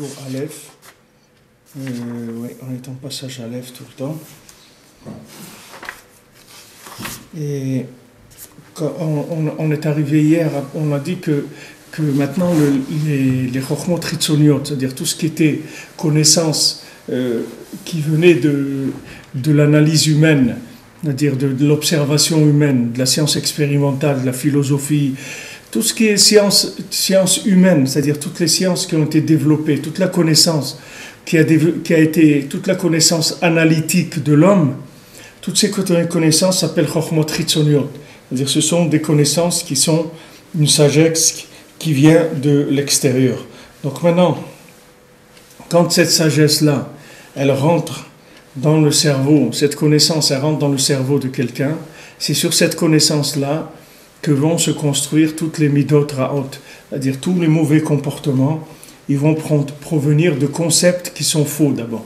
toujours Aleph. Oui, on est en passage Aleph tout le temps. Et quand on est arrivé hier, on a dit que maintenant les chokhmot chitzoniot, c'est-à-dire tout ce qui était connaissance qui venait de l'analyse humaine, c'est-à-dire de l'observation humaine, de la science expérimentale, de la philosophie, tout ce qui est science humaine, c'est-à-dire toutes les sciences qui ont été développées, toute la connaissance qui a été, toute la connaissance analytique de l'homme, toutes ces connaissances s'appellent chokhmot chitzoniot. C'est-à-dire ce sont des connaissances qui sont une sagesse qui vient de l'extérieur. Donc maintenant, quand cette sagesse-là, elle rentre dans le cerveau, cette connaissance, elle rentre dans le cerveau de quelqu'un, c'est sur cette connaissance-là que vont se construire toutes les midot ra'ot, c'est-à-dire tous les mauvais comportements, ils vont provenir de concepts qui sont faux d'abord.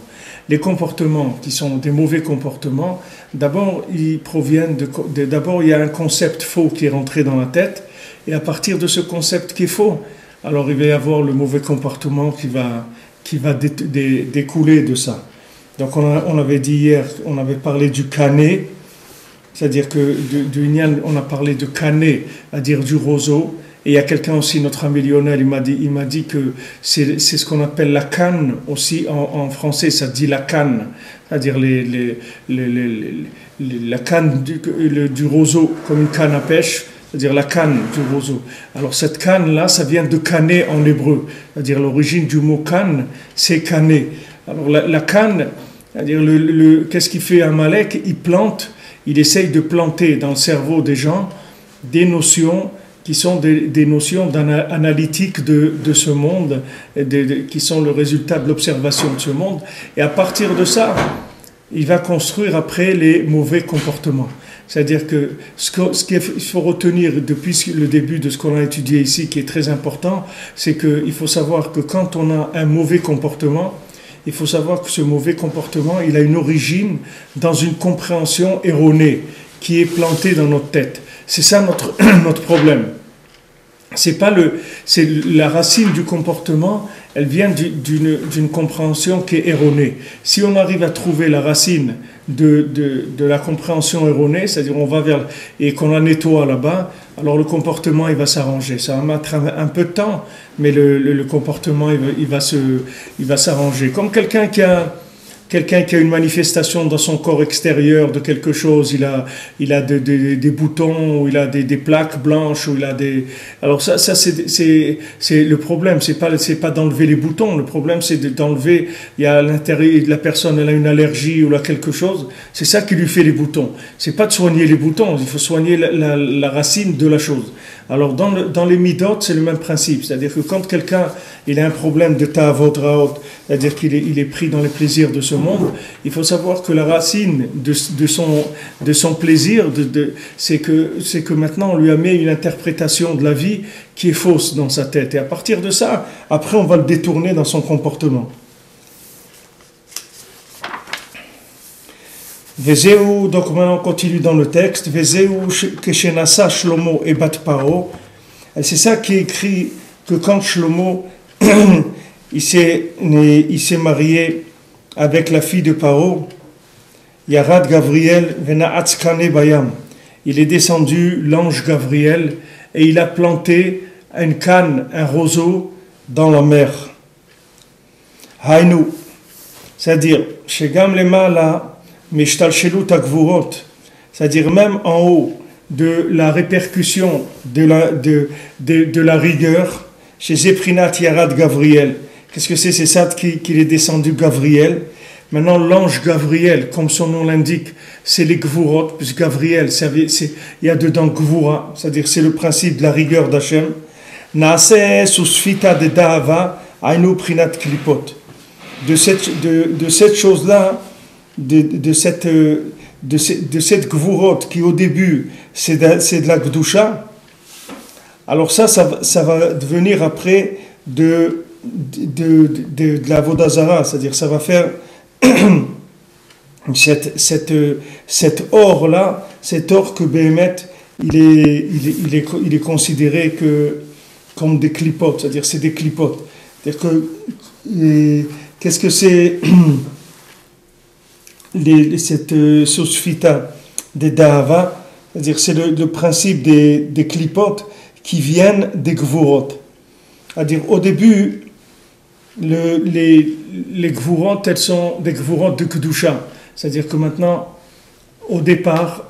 Les comportements qui sont des mauvais comportements, d'abord ils proviennent d'abord il y a un concept faux qui est rentré dans la tête, et à partir de ce concept qui est faux, alors il va y avoir le mauvais comportement qui va découler de ça. Donc on avait dit hier, on avait parlé du cané, c'est-à-dire que on a parlé de cané, c'est-à-dire du roseau. Et il y a quelqu'un aussi, notre ami Lionel, il m'a dit que c'est ce qu'on appelle la canne aussi, en français ça dit la canne, c'est-à-dire la canne du roseau, comme une canne à pêche, c'est-à-dire la canne du roseau. Alors cette canne-là, ça vient de cané en hébreu, c'est-à-dire l'origine du mot canne, c'est cané. Alors la canne, c'est-à-dire qu'est-ce qu'il fait Amalek? Il essaye de planter dans le cerveau des gens des notions qui sont des notions analytiques de ce monde, qui sont le résultat de l'observation de ce monde. Et à partir de ça, il va construire après les mauvais comportements. C'est-à-dire que ce qu'il faut retenir depuis le début de ce qu'on a étudié ici, qui est très important, c'est qu'il faut savoir que quand on a un mauvais comportement, il faut savoir que ce mauvais comportement, il a une origine dans une compréhension erronée qui est plantée dans notre tête. C'est ça notre problème. C'est la racine du comportement, elle vient d'une compréhension qui est erronée. Si on arrive à trouver la racine de la compréhension erronée, c'est-à-dire on va et qu'on la nettoie là-bas, alors le comportement il va s'arranger. Ça va mettre un peu de temps, mais le comportement il va s'arranger. Comme quelqu'un qui a une manifestation dans son corps extérieur de quelque chose, il a des boutons, ou il a des plaques blanches, ou il a des... Alors ça c'est le problème, c'est pas d'enlever les boutons, le problème c'est d'enlever, il y a à l'intérieur, la personne elle a une allergie ou là quelque chose, c'est ça qui lui fait les boutons. C'est pas de soigner les boutons, il faut soigner la racine de la chose. Alors dans les midot, c'est le même principe, c'est-à-dire que quand quelqu'un il a un problème de ta'avot ra'ot, c'est-à-dire qu'il est pris dans les plaisirs de ce monde, il faut savoir que la racine de son plaisir, c'est que maintenant on lui a mis une interprétation de la vie qui est fausse dans sa tête. Et à partir de ça, après on va le détourner dans son comportement. Vezeu, donc maintenant on continue dans le texte. Vezeu keshenasa Shlomo et bat Paro. C'est ça qui est écrit que quand Shlomo il s'est marié avec la fille de Paro, Yarad Gavriel vena'atz kane bayam. Il est descendu l'ange Gavriel et il a planté une canne, un roseau dans la mer. Hainu, c'est-à-dire shegam lemala mishtalshelut agvurot, c'est-à-dire même en haut de la répercussion de la rigueur, chez Zeprinat Yarad Gavriel. Qu'est-ce que c'est? C'est ça qu'il est descendu Gavriel. Maintenant, l'ange Gavriel, comme son nom l'indique, c'est les Gvurot, puisque Gavriel, il y a dedans Gvura, c'est-à-dire c'est le principe de la rigueur d'Hachem. Naase susfita de Dahava, ainu prinat klipot. De cette chose-là, de cette Gvurot qui au début, c'est de la Gdusha, alors ça va devenir après de la Vodazara, c'est-à-dire ça va faire cet or-là, cet or que Béhémet, il est considéré comme des clipotes, c'est-à-dire c'est des clipotes. C'est-à-dire que, qu'est-ce que c'est cette sosfita des Dahava? C'est-à-dire c'est le principe des klipotes qui viennent des gvurot. C'est-à-dire au début, les gvurot, elles sont des gvurot de Kedusha. C'est-à-dire que maintenant, au départ,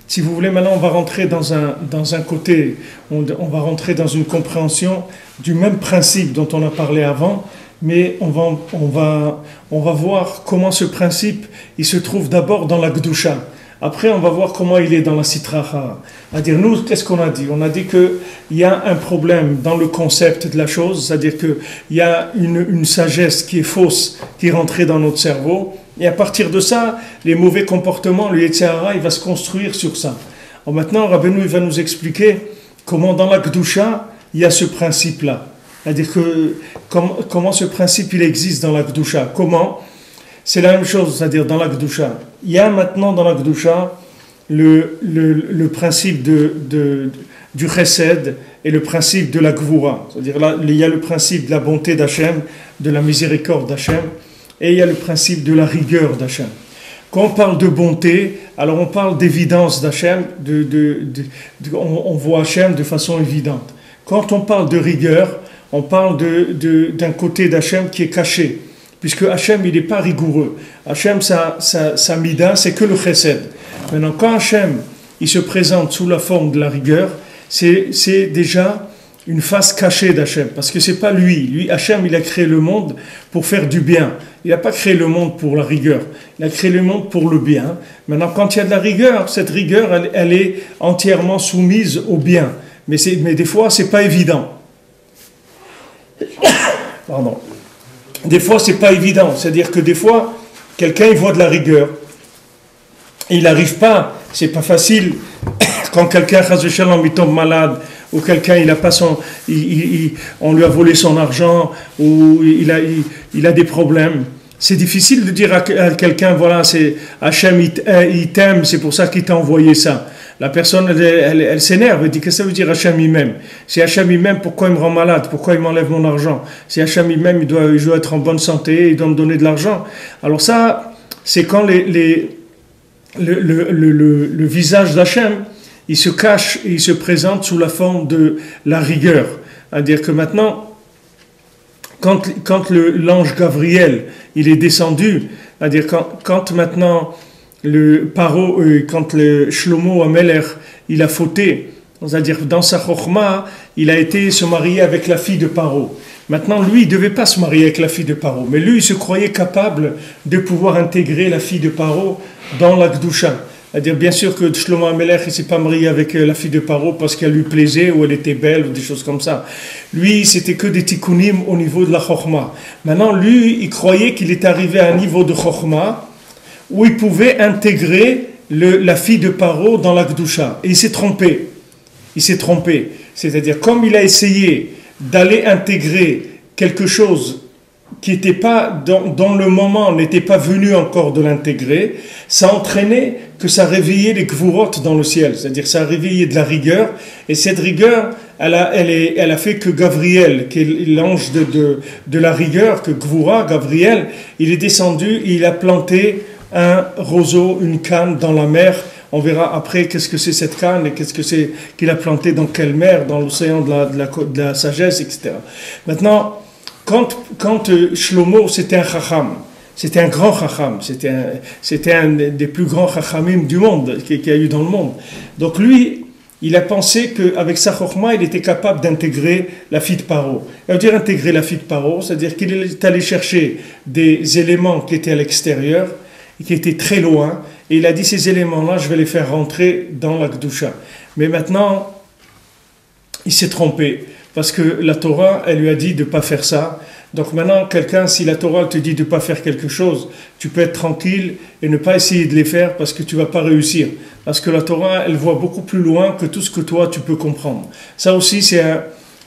si vous voulez, maintenant on va rentrer dans un côté, on va rentrer dans une compréhension du même principe dont on a parlé avant, mais on va voir comment ce principe, il se trouve d'abord dans la Kedusha. Après, on va voir comment il est dans la Sitra Achara. C'est-à-dire, nous, qu'est-ce qu'on a dit? On a dit qu'il y a un problème dans le concept de la chose, c'est-à-dire qu'il y a une sagesse qui est fausse, qui est rentrée dans notre cerveau, et à partir de ça, les mauvais comportements, le Yetzer Hara, il va se construire sur ça. Alors maintenant, Rabbeinu, il va nous expliquer comment dans la Kedusha, il y a ce principe-là. C'est-à-dire que comment ce principe, il existe dans la Kedusha. Comment? C'est la même chose, c'est-à-dire dans la Kedusha. Il y a maintenant dans la Kedusha le principe du Chesed et le principe de la Gvura. C'est-à-dire là, il y a le principe de la bonté d'Hachem, de la miséricorde d'Hachem, et il y a le principe de la rigueur d'Hachem. Quand on parle de bonté, alors on parle d'évidence d'Hachem, on voit Hachem de façon évidente. Quand on parle de rigueur, on parle d'un côté d'Hachem qui est caché. Puisque Hachem, il n'est pas rigoureux. Hachem, sa mida, c'est que le chesed. Maintenant, quand Hachem, il se présente sous la forme de la rigueur, c'est déjà une face cachée d'Hachem. Parce que c'est pas lui. Lui, Hachem, il a créé le monde pour faire du bien. Il n'a pas créé le monde pour la rigueur. Il a créé le monde pour le bien. Maintenant, quand il y a de la rigueur, cette rigueur, elle est entièrement soumise au bien. Mais des fois, c'est pas évident. Pardon. Des fois, c'est pas évident. C'est-à-dire que des fois, quelqu'un, il voit de la rigueur. Et il n'arrive pas, c'est pas facile. Quand quelqu'un, il tombe malade, ou quelqu'un, il a pas on lui a volé son argent, ou il a des problèmes. C'est difficile de dire à quelqu'un, voilà, c'est Hachem, il t'aime, c'est pour ça qu'il t'a envoyé ça. La personne, elle s'énerve, elle dit, qu'est-ce que ça veut dire Hachem il m'aime? Si Hachem il m'aime, pourquoi il me rend malade? Pourquoi il m'enlève mon argent? Si Hachem il m'aime, il doit être en bonne santé, il doit me donner de l'argent. Alors ça, c'est quand le visage d'Hachem, il se cache et il se présente sous la forme de la rigueur. C'est-à-dire que maintenant, quand l'ange Gabriel, il est descendu, c'est-à-dire quand maintenant le Paro, quand le Shlomo Ameler, il a fauté, c'est-à-dire dans sa chokhma, il a été se marier avec la fille de Paro. Maintenant, lui, il ne devait pas se marier avec la fille de Paro, mais lui, il se croyait capable de pouvoir intégrer la fille de Paro dans la Kedusha. C'est-à-dire, bien sûr que Shlomo Amelech, il ne s'est pas marié avec la fille de Paro parce qu'elle lui plaisait ou elle était belle ou des choses comme ça. Lui, c'était que des tikkunim au niveau de la chokhma. Maintenant, lui, il croyait qu'il était arrivé à un niveau de chokhma où il pouvait intégrer la fille de Paro dans la Kedusha. Et il s'est trompé. Il s'est trompé. C'est-à-dire, comme il a essayé d'aller intégrer quelque chose qui n'était pas, dans le moment, n'était pas venu encore de l'intégrer, ça entraînait que ça réveillait les gvurot dans le ciel. C'est-à-dire, ça a réveillé de la rigueur. Et cette rigueur, elle a fait que Gabriel, qui est l'ange de la rigueur, que Gvura, Gabriel, il est descendu et il a planté un roseau, une canne dans la mer. On verra après qu'est-ce que c'est cette canne et qu'est-ce que c'est qu'il a planté dans quelle mer, dans l'océan de la sagesse, etc. Maintenant, quand Shlomo, c'était un chacham, c'était un grand chacham, c'était un des plus grands chachamim du monde, qu'il y a eu dans le monde. Donc lui, il a pensé qu'avec sa chokhma, il était capable d'intégrer la fille de Paro. Ça veut dire intégrer la fille de Paro, c'est-à-dire qu'il est allé chercher des éléments qui étaient à l'extérieur, qui étaient très loin, et il a dit ces éléments-là, je vais les faire rentrer dans la Kedusha. Mais maintenant, il s'est trompé, parce que la Torah, elle lui a dit de ne pas faire ça. Donc maintenant, quelqu'un, si la Torah te dit de ne pas faire quelque chose, tu peux être tranquille et ne pas essayer de les faire parce que tu ne vas pas réussir. Parce que la Torah, elle voit beaucoup plus loin que tout ce que toi, tu peux comprendre. Ça aussi,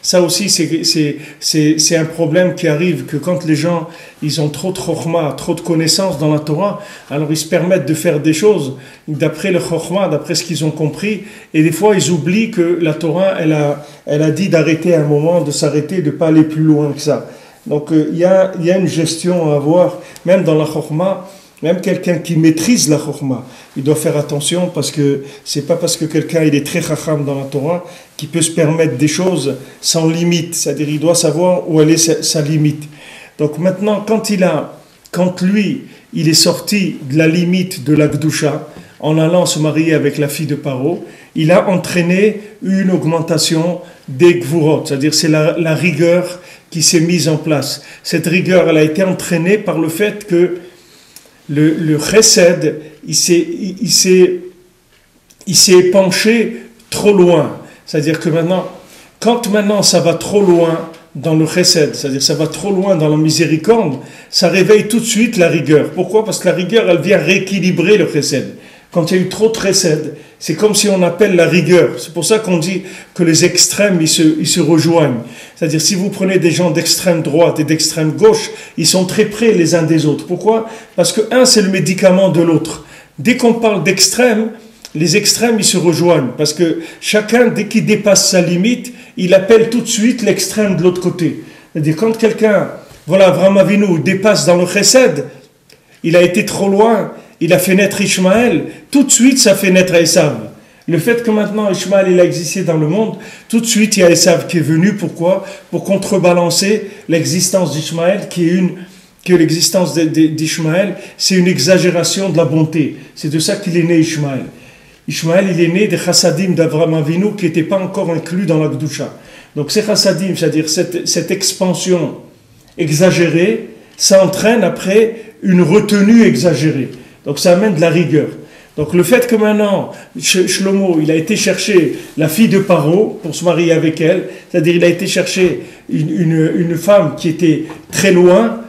Ça aussi, c'est un problème qui arrive, que quand les gens, ils ont trop de chokhmah, trop de connaissances dans la Torah, alors ils se permettent de faire des choses d'après le chokhmah, d'après ce qu'ils ont compris, et des fois ils oublient que la Torah, elle a dit d'arrêter un moment, de s'arrêter, de pas aller plus loin que ça. Donc il y a une gestion à avoir, même dans la chokhmah. Même quelqu'un qui maîtrise la chokhmah, il doit faire attention, parce que c'est pas parce que quelqu'un il est très chacham dans la Torah qu'il peut se permettre des choses sans limite. C'est-à-dire il doit savoir où elle est sa limite. Donc maintenant, quand lui, il est sorti de la limite de la Gdusha, en allant se marier avec la fille de Paro, il a entraîné une augmentation des Gvurot. C'est-à-dire c'est la rigueur qui s'est mise en place. Cette rigueur, elle a été entraînée par le fait que le chesed, il s'est penché trop loin. C'est-à-dire que quand maintenant ça va trop loin dans le chesed, c'est-à-dire ça va trop loin dans la miséricorde, ça réveille tout de suite la rigueur. Pourquoi? Parce que la rigueur, elle vient rééquilibrer le chesed. Quand il y a eu trop de chesed, c'est comme si on appelle la rigueur. C'est pour ça qu'on dit que les extrêmes, ils se rejoignent. C'est-à-dire, si vous prenez des gens d'extrême droite et d'extrême gauche, ils sont très près les uns des autres. Pourquoi? Parce que un, c'est le médicament de l'autre. Dès qu'on parle d'extrême, les extrêmes, ils se rejoignent. Parce que chacun, dès qu'il dépasse sa limite, il appelle tout de suite l'extrême de l'autre côté. C'est-à-dire, quand quelqu'un, Avraham Avinu dépasse dans le chesed, il a été trop loin, il a fait naître Ishmaël, tout de suite ça fait naître Esav. Le fait que maintenant Ishmaël il a existé dans le monde, tout de suite il y a Esav qui est venu. Pourquoi? Pour contrebalancer l'existence d'Ishmaël, que l'existence d'Ishmaël, c'est une exagération de la bonté. C'est de ça qu'il est né Ishmaël. Ishmaël, il est né des chassadim d'Avraham Avinu qui n'étaient pas encore inclus dans la Gdusha. Donc ces chassadim, c'est-à-dire cette expansion exagérée, ça entraîne après une retenue exagérée. Donc ça amène de la rigueur. Donc le fait que maintenant, Shlomo, il a été chercher la fille de Paro pour se marier avec elle, c'est-à-dire il a été chercher une femme qui était très loin,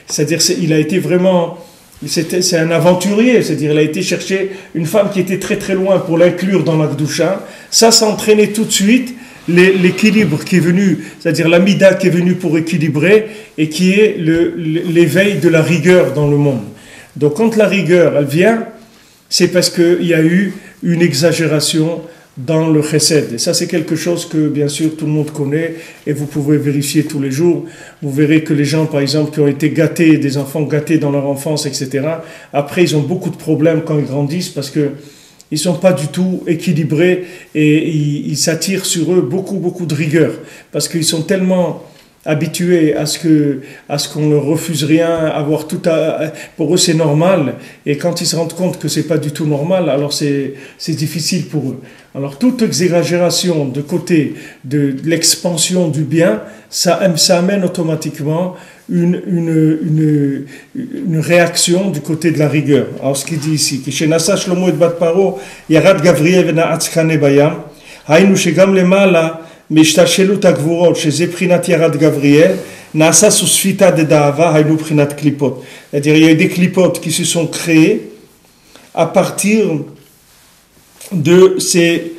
c'est-à-dire il a été vraiment, c'est un aventurier, c'est-à-dire il a été chercher une femme qui était très très loin pour l'inclure dans la Gdusha. Ça entraînait tout de suite l'équilibre qui est venu, c'est-à-dire l'amida qui est venu pour équilibrer et qui est l'éveil de la rigueur dans le monde. Donc quand la rigueur, elle vient, c'est parce qu'il y a eu une exagération dans le chesed. Et ça, c'est quelque chose que, bien sûr, tout le monde connaît et vous pouvez vérifier tous les jours. Vous verrez que les gens, par exemple, qui ont été gâtés, des enfants gâtés dans leur enfance, etc., après, ils ont beaucoup de problèmes quand ils grandissent parce que ils ne sont pas du tout équilibrés et ils s'attirent sur eux beaucoup de rigueur parce qu'ils sont tellement habitués à ce qu'on leur refuse rien, avoir tout pour eux c'est normal, et quand ils se rendent compte que c'est pas du tout normal, alors c'est difficile pour eux. Alors toute exagération de côté de l'expansion du bien, ça amène automatiquement une réaction du côté de la rigueur. Alors ce qu'il dit ici, Kishenasa Shlomo et Bat Paro Yarad Gavriel vena Atzkane Bayam, Hainu Shegam Lemala משתלשלות הגבורות, שזה בחינת ירד גבריאל, נעשה sous sfita de da'ava, היינו בחינת קליפות. C'est-à-dire, il y a eu des clipotes qui se sont créées à partir de ces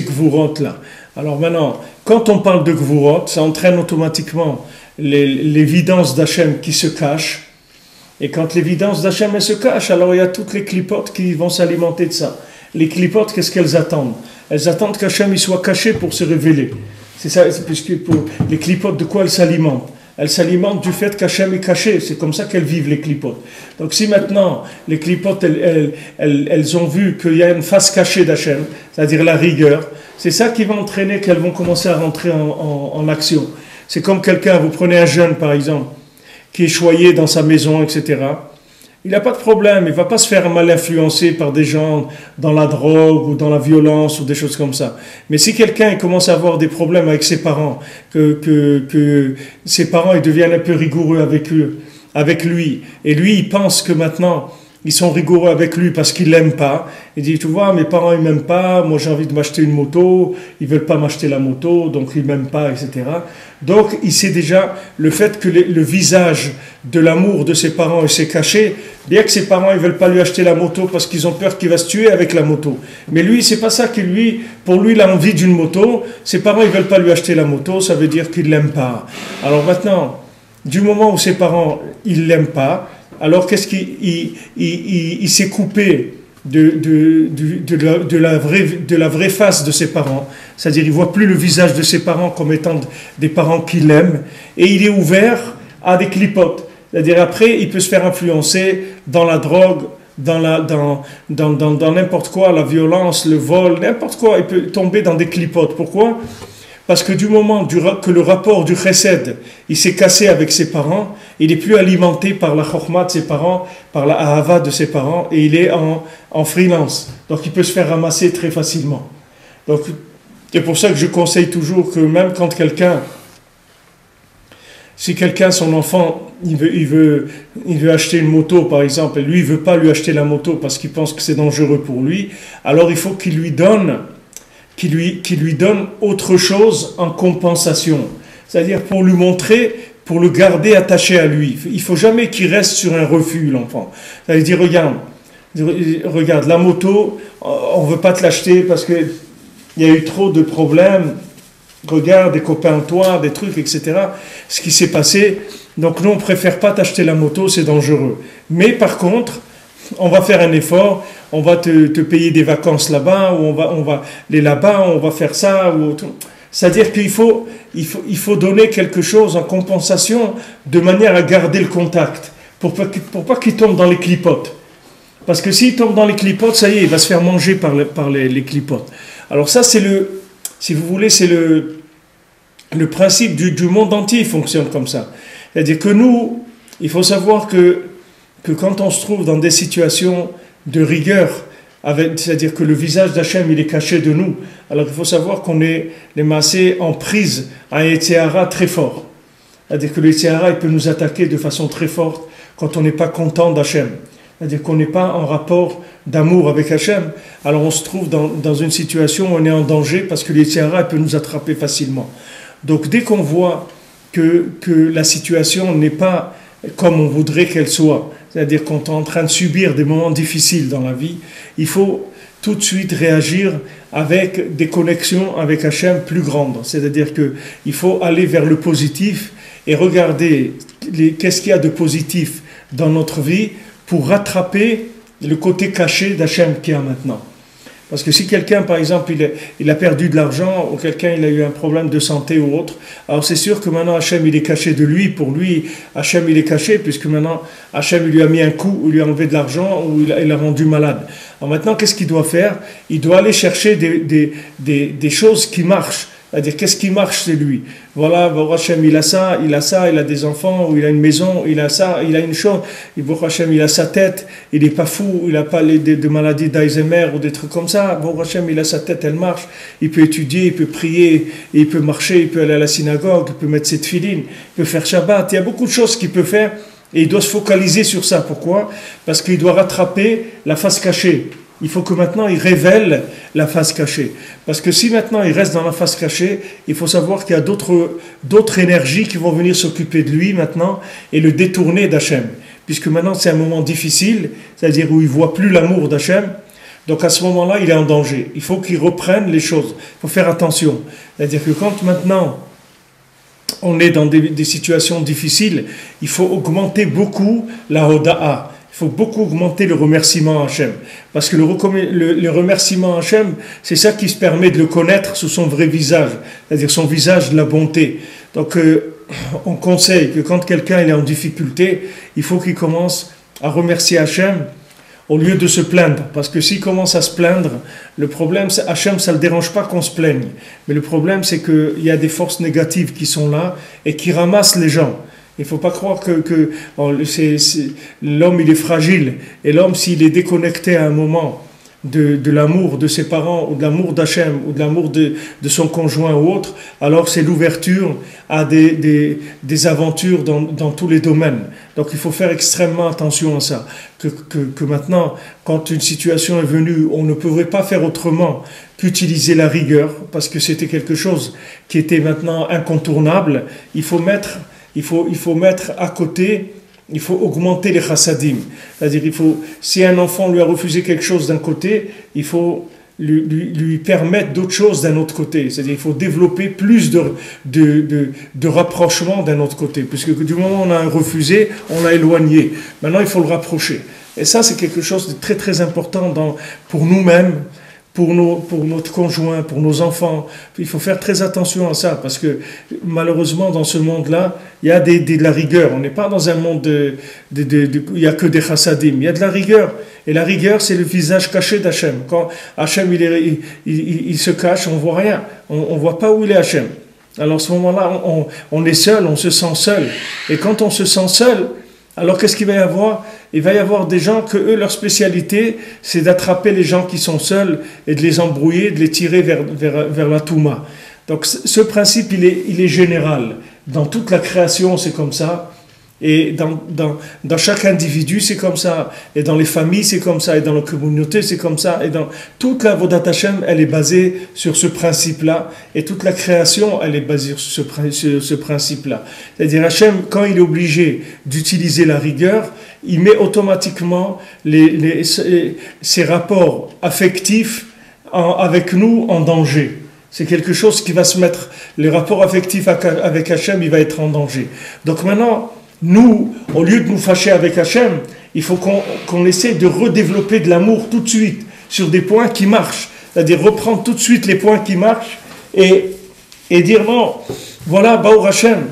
gvurot-là. Alors maintenant, quand on parle de gvurot, ça entraîne automatiquement l'évidence d'Hachem qui se cache. Et quand l'évidence d'Hachem elle se cache, alors il y a toutes les clipotes qui vont s'alimenter de ça. Les clipotes, qu'est-ce qu'elles attendent? Elles attendent qu'Hachem il soit caché pour se révéler. C'est ça, puisque pour les clipotes, de quoi elles s'alimentent? Elles s'alimentent du fait qu'Hachem est caché. C'est comme ça qu'elles vivent, les clipotes. Donc si maintenant, les clipotes, elles ont vu qu'il y a une face cachée d'Hachem, c'est-à-dire la rigueur, c'est ça qui va entraîner qu'elles vont commencer à rentrer en action. C'est comme quelqu'un, vous prenez un jeune par exemple, qui est choyé dans sa maison, etc., il n'a pas de problème, il ne va pas se faire mal influencer par des gens dans la drogue ou dans la violence ou des choses comme ça. Mais si quelqu'un commence à avoir des problèmes avec ses parents, que ses parents ils deviennent un peu rigoureux avec lui, et lui il pense que maintenant ils sont rigoureux avec lui parce qu'ils l'aiment pas. Il dit, tu vois, mes parents ils m'aiment pas, moi j'ai envie de m'acheter une moto, ils veulent pas m'acheter la moto, donc ils m'aiment pas, etc. Donc il sait déjà le fait que le visage de l'amour de ses parents il s'est caché, bien que ses parents ils veulent pas lui acheter la moto parce qu'ils ont peur qu'il va se tuer avec la moto. Mais lui, c'est pas ça pour lui il a envie d'une moto, ses parents ils veulent pas lui acheter la moto, ça veut dire qu'ils l'aiment pas. Alors maintenant, du moment où ses parents ils l'aiment pas, alors qu'est-ce il s'est coupé de la vraie face de ses parents, c'est-à-dire il ne voit plus le visage de ses parents comme étant des parents qui l'aiment, et il est ouvert à des clipotes, c'est-à-dire après il peut se faire influencer dans la drogue, dans n'importe quoi, la violence, le vol, n'importe quoi, il peut tomber dans des clipotes. Pourquoi ? Parce que du moment que le rapport du chesed, il s'est cassé avec ses parents, il n'est plus alimenté par la chokhmah de ses parents, par la ahava de ses parents, et il est en freelance. Donc il peut se faire ramasser très facilement. Donc c'est pour ça que je conseille toujours que même quand si quelqu'un, son enfant, il veut acheter une moto par exemple, et lui il ne veut pas lui acheter la moto parce qu'il pense que c'est dangereux pour lui, alors il faut qu'il lui donne autre chose en compensation. C'est-à-dire pour lui montrer, pour le garder attaché à lui. Il ne faut jamais qu'il reste sur un refus, l'enfant. C'est-à-dire, regarde, la moto, on ne veut pas te l'acheter parce qu'il y a eu trop de problèmes. Regarde, des copains de toi, des trucs, etc. Ce qui s'est passé. Donc nous, on ne préfère pas t'acheter la moto, c'est dangereux. Mais par contre, on va faire un effort, on va te payer des vacances là-bas, ou on va aller là-bas, on va faire ça. C'est-à-dire qu'il faut donner quelque chose en compensation de manière à garder le contact, pour pas qu'il tombe dans les clipotes. Parce que s'il tombe dans les clipotes, ça y est, il va se faire manger par les clipotes. Alors ça, si vous voulez, c'est le principe du monde entier fonctionne comme ça. C'est-à-dire que nous, il faut savoir que quand on se trouve dans des situations de rigueur, c'est-à-dire que le visage d'Hachem il est caché de nous, alors il faut savoir qu'on est les massés en prise à un Yetzer très fort. C'est-à-dire que le Yetzer il peut nous attaquer de façon très forte quand on n'est pas content d'Hachem. C'est-à-dire qu'on n'est pas en rapport d'amour avec Hachem, alors on se trouve dans une situation où on est en danger parce que le Yetzer peut nous attraper facilement. Donc dès qu'on voit que la situation n'est pas comme on voudrait qu'elle soit, c'est-à-dire qu'on est en train de subir des moments difficiles dans la vie, il faut tout de suite réagir avec des connexions avec Hachem plus grandes. C'est-à-dire qu'il faut aller vers le positif et regarder qu'est-ce qu'il y a de positif dans notre vie pour rattraper le côté caché d'Hachem qu'il y a maintenant. Parce que si quelqu'un, par exemple, il a perdu de l'argent ou quelqu'un il a eu un problème de santé ou autre, alors c'est sûr que maintenant Hachem il est caché de lui. Pour lui, Hachem il est caché puisque maintenant Hachem il lui a mis un coup ou lui a enlevé de l'argent ou il l'a rendu malade. Alors maintenant, qu'est-ce qu'il doit faire ? Il doit aller chercher des choses qui marchent. C'est-à-dire, qu'est-ce qui marche, c'est lui. Voilà, Hachem, il a des enfants, ou il a une maison, il a ça, il a une chose. Hachem, il a sa tête, il n'est pas fou, il n'a pas de maladies d'Alzheimer ou des trucs comme ça. Hachem, il a sa tête, elle marche. Il peut étudier, il peut prier, il peut marcher, il peut aller à la synagogue, il peut mettre ses tefilines, il peut faire Shabbat. Il y a beaucoup de choses qu'il peut faire et il doit se focaliser sur ça. Pourquoi ? Parce qu'il doit rattraper la face cachée. Il faut que maintenant il révèle la face cachée. Parce que si maintenant il reste dans la face cachée, il faut savoir qu'il y a d'autres énergies qui vont venir s'occuper de lui maintenant et le détourner d'Hachem. Puisque maintenant c'est un moment difficile, c'est-à-dire où il ne voit plus l'amour d'Hachem. Donc à ce moment-là, il est en danger. Il faut qu'il reprenne les choses. Il faut faire attention. C'est-à-dire que quand maintenant on est dans des situations difficiles, il faut augmenter beaucoup la hoda'a. Il faut beaucoup augmenter le remerciement à Hachem. Parce que le remerciement à Hachem, c'est ça qui se permet de le connaître sous son vrai visage, c'est-à-dire son visage de la bonté. Donc, on conseille que quand quelqu'un est en difficulté, il faut qu'il commence à remercier Hachem au lieu de se plaindre. Parce que s'il commence à se plaindre, le problème, c'est Hachem, ça ne le dérange pas qu'on se plaigne. Mais le problème, c'est qu'il y a des forces négatives qui sont là et qui ramassent les gens. Il ne faut pas croire que l'homme il est fragile et l'homme s'il est déconnecté à un moment de l'amour de ses parents, ou de l'amour d'Hachem, ou de l'amour de son conjoint ou autre, alors c'est l'ouverture à des aventures dans tous les domaines. Donc il faut faire extrêmement attention à ça. Que maintenant, quand une situation est venue, on ne pouvait pas faire autrement qu'utiliser la rigueur, parce que c'était quelque chose qui était maintenant incontournable. Il faut mettre à côté, il faut augmenter les chassadim. C'est-à-dire, si un enfant lui a refusé quelque chose d'un côté, il faut lui permettre d'autres choses d'un autre côté. C'est-à-dire, il faut développer plus de rapprochement d'un autre côté. Puisque du moment où on a un refusé, on l'a éloigné. Maintenant, il faut le rapprocher. Et ça, c'est quelque chose de très, très important pour nous-mêmes, pour notre conjoint, pour nos enfants. Il faut faire très attention à ça, parce que malheureusement, dans ce monde-là, il y a de la rigueur. On n'est pas dans un monde il n'y a que des chassadim. Il y a de la rigueur. Et la rigueur, c'est le visage caché d'Hachem. Quand Hachem, il se cache, on ne voit rien. On ne voit pas où il est Hachem. Alors à ce moment-là, on est seul, on se sent seul. Et quand on se sent seul, alors qu'est-ce qu'il va y avoir? Il va y avoir des gens que eux, leur spécialité, c'est d'attraper les gens qui sont seuls et de les embrouiller, de les tirer vers la Touma. Donc ce principe, il est général. Dans toute la création, c'est comme ça. Et dans chaque individu, c'est comme ça. Et dans les familles, c'est comme ça. Et dans la communauté, c'est comme ça. Et dans toute la Avodat Hashem, elle est basée sur ce principe-là. Et toute la création, elle est basée sur ce principe-là. C'est-à-dire, Hashem, quand il est obligé d'utiliser la rigueur, il met automatiquement ses rapports affectifs avec nous en danger. C'est quelque chose qui va se mettre, les rapports affectifs avec Hashem, il va être en danger. Donc maintenant, nous, au lieu de nous fâcher avec Hachem, il faut qu'on essaie de redévelopper de l'amour tout de suite sur des points qui marchent. C'est-à-dire reprendre tout de suite les points qui marchent et dire non, voilà, Baour Hachem.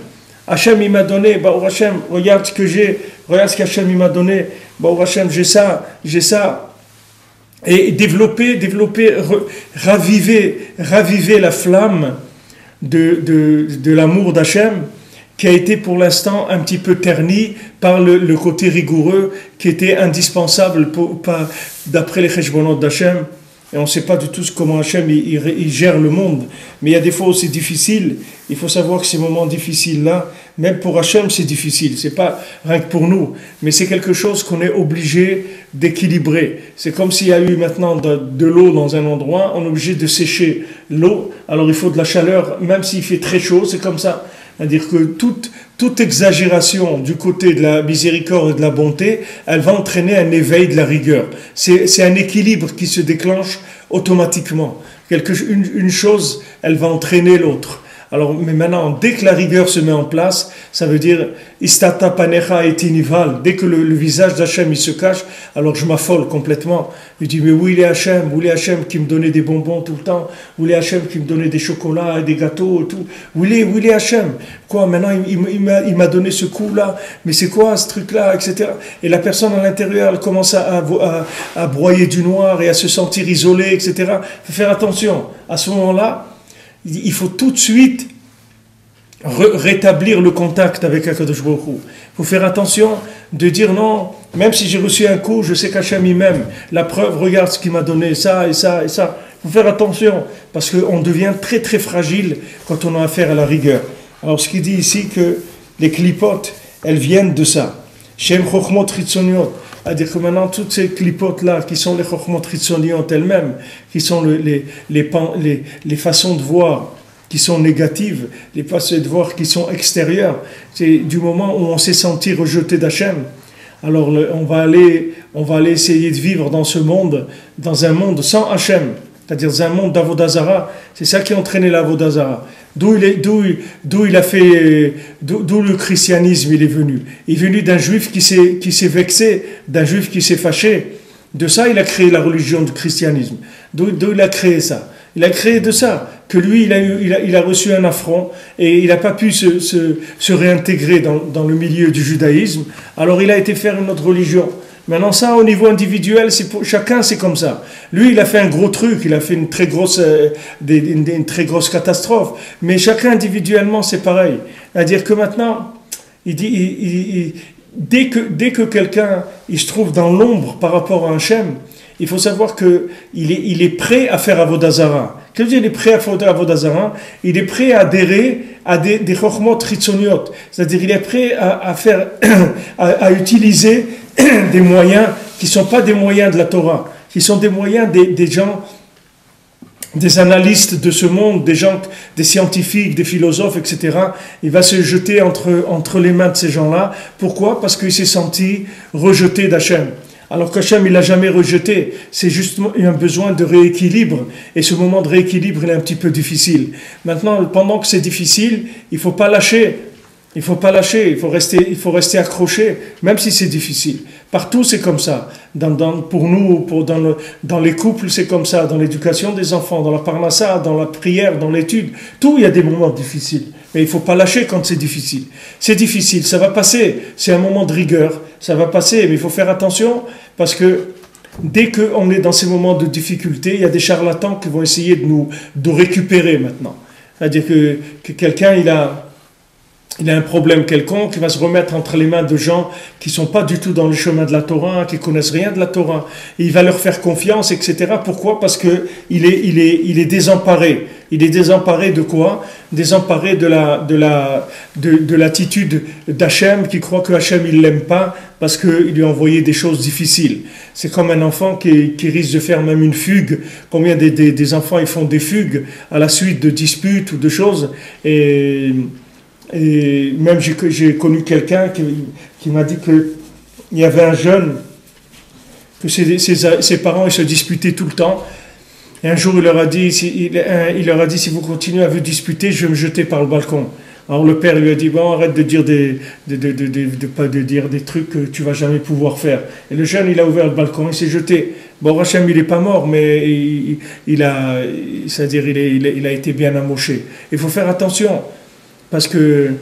Hachem, il m'a donné, Baour Hachem, regarde ce que j'ai, regarde ce qu'Hachem, il m'a donné, Baour Hachem, j'ai ça. Et développer, raviver la flamme de l'amour d'Hachem, qui a été pour l'instant un petit peu terni par le côté rigoureux qui était indispensable d'après les cheshbonot d'Hachem. Et on ne sait pas du tout comment Hachem il gère le monde. Mais il y a des fois où c'est difficile. Il faut savoir que ces moments difficiles-là, même pour Hachem, c'est difficile. C'est pas rien que pour nous. Mais c'est quelque chose qu'on est obligé d'équilibrer. C'est comme s'il y a eu maintenant de l'eau dans un endroit, on est obligé de sécher l'eau. Alors il faut de la chaleur, même s'il fait très chaud, c'est comme ça. C'est-à-dire que toute exagération du côté de la miséricorde et de la bonté, elle va entraîner un éveil de la rigueur. C'est un équilibre qui se déclenche automatiquement. Une chose, elle va entraîner l'autre. Alors, mais maintenant, dès que la rigueur se met en place, ça veut dire Istata panecha et tinival. Dès que le visage d'Hachem il se cache, alors je m'affole complètement. Je dis mais où il est Hachem? Où il est Hachem qui me donnait des bonbons tout le temps? Où il est Hachem qui me donnait des chocolats et des gâteaux et tout? Où il est Hachem? Quoi, maintenant il m'a donné ce coup-là, mais c'est quoi ce truc-là, etc. Et la personne à l'intérieur, elle commence à broyer du noir et à se sentir isolée, etc. Il faut faire attention. À ce moment-là, il faut tout de suite rétablir le contact avec Akadosh Baruch Hu. Il faut faire attention de dire non, même si j'ai reçu un coup, je sais qu'Hachem il m'aime. La preuve, regarde ce qu'il m'a donné, ça et ça et ça. Il faut faire attention, parce qu'on devient très très fragile quand on a affaire à la rigueur. Alors ce qu'il dit ici, que les clipotes, elles viennent de ça. Shem Chochmot Ritzoniot. C'est-à-dire que maintenant, toutes ces clipotes-là, qui sont les Chochmot Ritzoniot elles-mêmes, qui sont les façons de voir qui sont négatives, les façons de voir qui sont extérieures, c'est du moment où on s'est senti rejeté d'Hachem, alors on va aller essayer de vivre dans un monde sans Hachem, c'est-à-dire dans un monde d'Avodah Zara. C'est ça qui a entraîné l'Avodah Zara. D'où le christianisme il est venu. Il est venu d'un juif qui s'est vexé, d'un juif qui s'est fâché. De ça, il a créé la religion du christianisme. D'où il a créé ça. Il a créé de ça, que lui, il a reçu un affront et il n'a pas pu se réintégrer dans le milieu du judaïsme. Alors il a été faire une autre religion. Maintenant ça, au niveau individuel, chacun c'est comme ça. Lui, il a fait un gros truc, il a fait une très grosse catastrophe. Mais chacun individuellement, c'est pareil. C'est-à-dire que maintenant, il dit, dès que quelqu'un il se trouve dans l'ombre par rapport à Hachem, Il faut savoir qu'il est prêt à faire Avodah Zarah. Qu'est-ce qu'il est prêt à faire Avodah Zarah? Il est prêt à adhérer à des chokhmot chitzoniot. C'est-à-dire il est prêt à faire, à utiliser des moyens qui ne sont pas des moyens de la Torah, qui sont des moyens des gens, des analystes de ce monde, des gens, des scientifiques, des philosophes, etc. Il va se jeter entre les mains de ces gens-là. Pourquoi? Parce qu'il s'est senti rejeté d'Hachem. Alors qu'Hachem, il l'a jamais rejeté. C'est justement un besoin de rééquilibre. Et ce moment de rééquilibre, il est un petit peu difficile. Maintenant, pendant que c'est difficile, il ne faut pas lâcher. Il ne faut pas lâcher, il faut rester accroché, même si c'est difficile. Partout, c'est comme ça. Pour nous, dans les couples, c'est comme ça. Dans l'éducation des enfants, dans la parnassa, dans la prière, dans l'étude. Tout, il y a des moments difficiles. Mais il ne faut pas lâcher quand c'est difficile. C'est difficile, ça va passer. C'est un moment de rigueur, ça va passer. Mais il faut faire attention parce que dès qu'on est dans ces moments de difficulté, il y a des charlatans qui vont essayer de récupérer maintenant. C'est-à-dire que quelqu'un, il a un problème quelconque, il va se remettre entre les mains de gens qui ne sont pas du tout dans le chemin de la Torah, qui ne connaissent rien de la Torah. Et il va leur faire confiance, etc. Pourquoi? Parce qu'il est désemparé. Il est désemparé de quoi? Désemparé de l'attitude d'Hachem, qui croit que Hachem il l'aime pas parce qu'il lui a envoyé des choses difficiles. C'est comme un enfant qui risque de faire même une fugue. Combien des enfants ils font des fugues à la suite de disputes ou de choses et même j'ai connu quelqu'un qui m'a dit qu'il y avait un jeune, que ses parents ils se disputaient tout le temps. Et un jour il leur a dit, si vous continuez à vous disputer, je vais me jeter par le balcon. Alors le père lui a dit, bon, arrête de dire dire des trucs que tu vas jamais pouvoir faire. Et le jeune il a ouvert le balcon, il s'est jeté. Bon, Hachem il est pas mort, mais il a été bien amoché. Il faut faire attention. Parce que